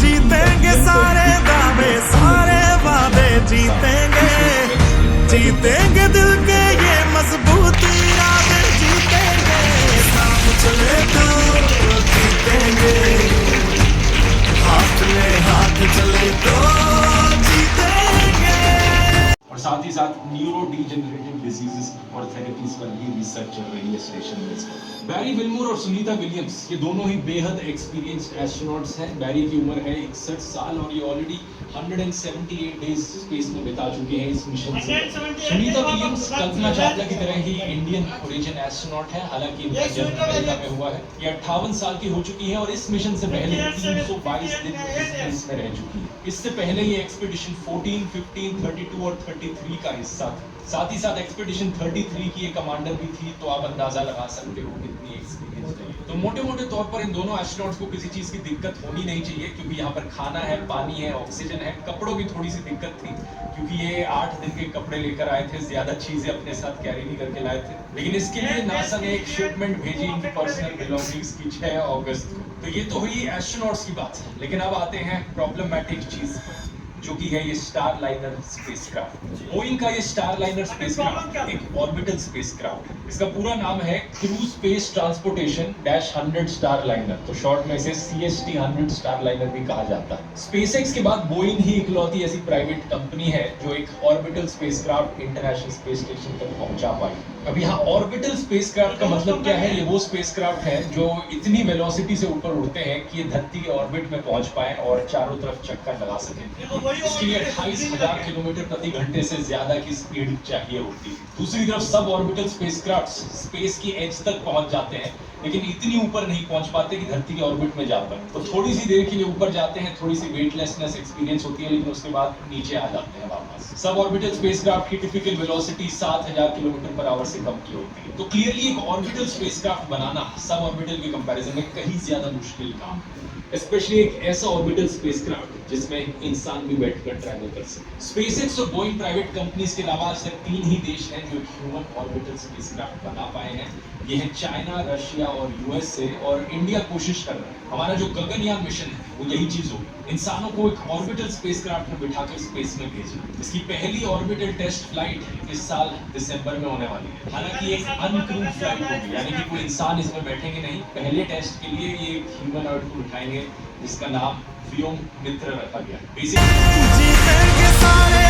जीतेंगे सारे दावे सारे वादे जीतेंगे जीतेंगे दिल के ये मजबूत इरादे जीतेंगे साथ चले तो जीतेंगे हाथ में हाथ चले तो जीतेंगे। और साथ ही साथ न्यूरो डीजेनरेटिव डिजीजेस और थेरेपीज पर भी रिसर्च चल रही है स्टेशन में। बैरी विल्मोर और सुनीता विलियम्स ये दोनों ही बेहद एक्सपीरियंस्ड एस्ट्रोनॉट्स हैं। बैरी की उम्र है 61 साल और ये ऑलरेडी 178 डेज स्पेस में बिता चुके हैं इस मिशन से। सुनीता विलियम्स कल्पना चावला की तरह ही इंडियन ओरिजिन एस्ट्रोनॉट है, हालांकि इनका जन्म अमेरिका में हुआ है। ये 58 साल की हो चुकी है और इस मिशन से पहले 322 दिन स्पेस में रह चुकी है। इससे पहले ये एक्सपीडिशन 14, 15, 32 और 33 का हिस्सा था। साथ ही साथ एक्सपीडिशन 33 की एक कमांडर भी थी, तो आप अंदाजा लगा सकते हो कितनी एक्सपीरियंस है। तो मोटे मोटे तौर पर इन दोनों एस्ट्रोनॉट्स को किसी चीज की दिक्कत होनी नहीं चाहिए, क्योंकि यहाँ पर खाना है, पानी है, ऑक्सीजन है। कपड़ों की थोड़ी सी दिक्कत थी, क्योंकि ये 8 दिन के कपड़े लेकर आए थे, ज्यादा चीजें अपने साथ कैरी नहीं करके लाए थे। लेकिन इसके लिए नासा ने एक शिपमेंट भेजी इनकी पर्सनल बिलोंगिंग्स की 6 अगस्त को। तो ये तो हुई एस्ट्रोनॉट्स की बात, लेकिन अब आते हैं प्रॉब्लमैटिक चीज, जो कि है ये स्टार लाइनर स्पेसक्राफ्ट। बोइंग का ये स्टार लाइनर स्पेसक्राफ्ट एक ऑर्बिटल स्पेसक्राफ्ट। इसका पूरा नाम है crew space transportation -100 star liner, तो शॉर्ट में इसे CST 100 स्टार लाइनर भी कहा जाता है। स्पेसएक्स के बाद बोइंग ही इकलौती ऐसी प्राइवेट कंपनी है जो एक orbital spacecraft international space station तक पहुंचा पाई। अब यहाँ ऑर्बिटल स्पेसक्राफ्ट का मतलब क्या है? ये वो स्पेसक्राफ्ट है जो इतनी वेलोसिटी से ऊपर उड़ते हैं कि ये धरती के ऑर्बिट में पहुंच पाए और चारों तरफ चक्कर लगा सकें। इसके लिए 28,000 किलोमीटर प्रति घंटे से ज्यादा की स्पीड चाहिए होती है। दूसरी तरफ सब ऑर्बिटल स्पेसक्राफ्ट स्पेस की एज तक पहुंच जाते हैं, लेकिन इतनी ऊपर नहीं पहुंच पाते कि धरती के ऑर्बिट में जा पाए। तो थोड़ी सी देर के लिए ऊपर जाते हैं, थोड़ी सी वेटलेसनेस एक्सपीरियंस होती है, लेकिन उसके बाद नीचे आ जाते हैं वापस। सब ऑर्बिटल स्पेसक्राफ्ट की typical velocity 7,000 kilometre per hour से कम की होती है। तो क्लियरली एक ऑर्बिटल स्पेसक्राफ्ट बनाना सब ऑर्बिटल के कंपैरिजन में कहीं ज्यादा मुश्किल काम है, स्पेशली एक ऐसा ऑर्बिटल स्पेसक्राफ्ट जिसमें इंसान भी बैठकर ट्रैवल कर सके। स्पेसएक्स और बोइंग प्राइवेट कंपनीज के अलावा सिर्फ 3 ही देश हैं जो ह्यूमन ऑर्बिटल स्पेसक्राफ्ट बना पाए हैं। ये है चाइना, रशिया और USA, और इंडिया कोशिश कर रहा है। हमारा जो गगनयान मिशन है वो यही चीज होगी, इंसानों को एक ऑर्बिटल स्पेसक्राफ्ट में बिठाकर स्पेस में भेजना। इसकी पहली ऑर्बिटल टेस्ट फ्लाइट इस साल दिसंबर में होने वाली है। हालांकि एक अनक्रूड फ्लाइट होगी, यानी कि कोई इंसान इसमें बैठेंगे नहीं। पहले टेस्ट के लिए ये ह्यूमनॉइड को उठाएंगे, जिसका नाम व्योम मित्र रखा गया। जीतेंगे सारे